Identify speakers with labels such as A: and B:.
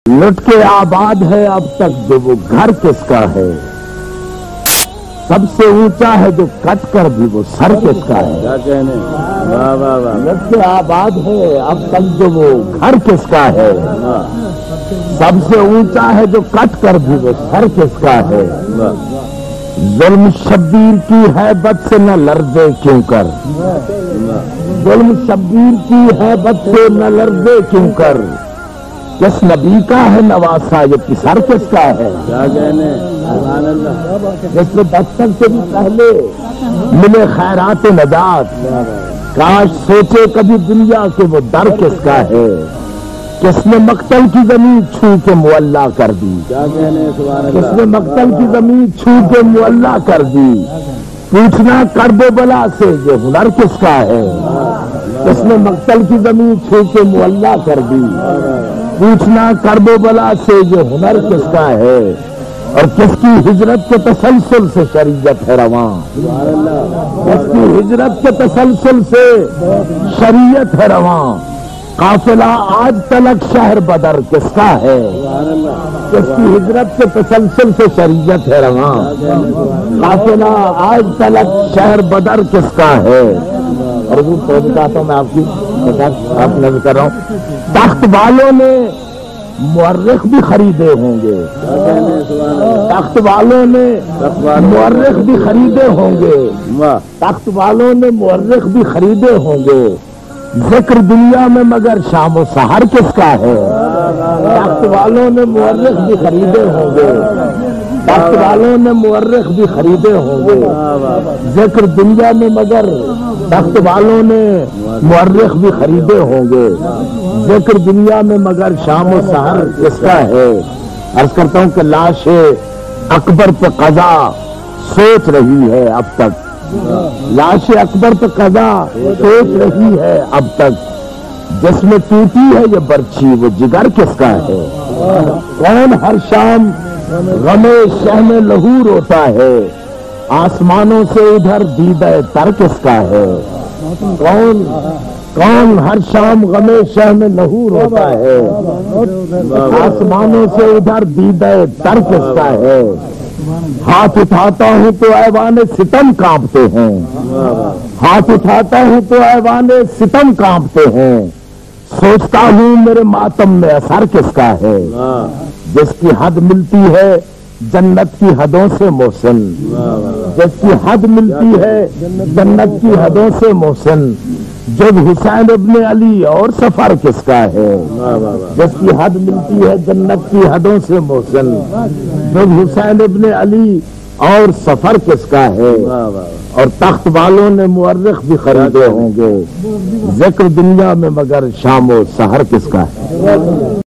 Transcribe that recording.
A: لٹ کے آباد ہے اب تک جو وہ گھر کس کا ہے، سب سے اونچا ہے جو کٹ کر بھی وہ سر کس کا ہے۔
B: کیا کہنے، واہ واہ واہ،
A: لٹ کے آباد ہے اب تک جو وہ گھر کس کا ہے، سب سے اونچا ہے جو کٹ کر بھی وہ سر کس کا ہے۔ ظلم شبیر کی ہیبت سے نہ لرزے کیوں کر، ظلم شبیر کی ہیبت سے نہ لرزے کیوں کر، کس نبی کا ہے نواسا یہ پسر کس کا ہے۔
B: کیا کہنے، سبحان اللہ،
A: جس میں بچپن سے بھی پہلے ملے خیرات نجات، کاش سوچے کبھی دنیا کے وہ در کس کا ہے، کس نے مقتل کی زمین چھو کے معلّہ کر دی،
B: کیا کہنے، سبحان
A: کس نے
B: اللہ،
A: مقتل کی زمین چھو کے معلّہ کر دی، پوچھنا کرب و بلا سے یہ ہنر کس کا ہے، کس نے مقتل کی زمین چھو کے معلّہ کر دی، پوچھنا کرب و بلا سے یہ ہنر کس کا ہے، اور کس کی ہجرت کے تسلسل سے شریعت ہے رواں،
B: سبحان اللہ،
A: کس کی ہجرت کے تسلسل سے شریعت ہے رواں، قافلہ آج تلک شہر بدر کس کا ہے،
B: سبحان اللہ،
A: کس کی ہجرت کے تسلسل سے شریعت ہے رواں، قافلہ آج تلک شہر بدر کس کا ہے۔ اور وہ چاہتا ہوں میں آپ کی آپ نظر کر رہا ہوں، تخت والوں نے مورخ بھی خریدے ہوں گے،
B: کیا کہنے، سبحان اللہ،
A: تخت والوں نے مورخ بھی خریدے ہوں گے،
B: واہ،
A: تخت والوں نے مورخ بھی خریدے ہوں گے، ذکر دنیا میں مگر شام و سحر کس کا ہے۔ تخت والوں نے مورخ بھی خریدے ہوں گے، تخت والوں نے مورخ بھی خریدے ہوں گے، ذکر دنیا میں مگر تخت والوں نے مورخ بھی خریدے ہوں گے، ذکر دنیا میں مگر شام و سحر کس کا ہے۔ عرض کرتا ہوں کہ لاش اکبر پہ قضا سوچ رہی ہے اب تک، لاش اکبر پہ قضا سوچ رہی ہے اب تک، جس میں ٹوٹی ہے یہ برچھی وہ جگر کس کا ہے۔ کون ہر شام غم شہم لہو روتا ہے، آسمانوں سے ادھر دیدہ تر کس کا ہے۔ کون ہر شام غم شہم لہو روتا ہے، آسمانوں سے ادھر دیدہ تر کس کا ہے۔ ہاتھ اٹھاتا ہوں تو ایوان ستم کانپتے ہیں، ہاتھ اٹھاتا ہوں تو ایوان ستم کانپتے ہیں، سوچتا ہوں میرے ماتم میں اثر کس کا ہے۔ جس کی حد ملتی ہے جنت کی حدوں سے محسن، جس کی حد ملتی ہے جنت کی حدوں سے محسن، جب حسین ابن علی اور سفر کس کا ہے۔ جس کی حد ملتی ہے جنت کی حدوں سے محسن، جب حسین ابن علی اور سفر کس کا ہے۔ اور تخت والوں نے مورخ بھی خریدے ہوں گے، ذکر دنیا میں مگر شام و سحر کس کا ہے۔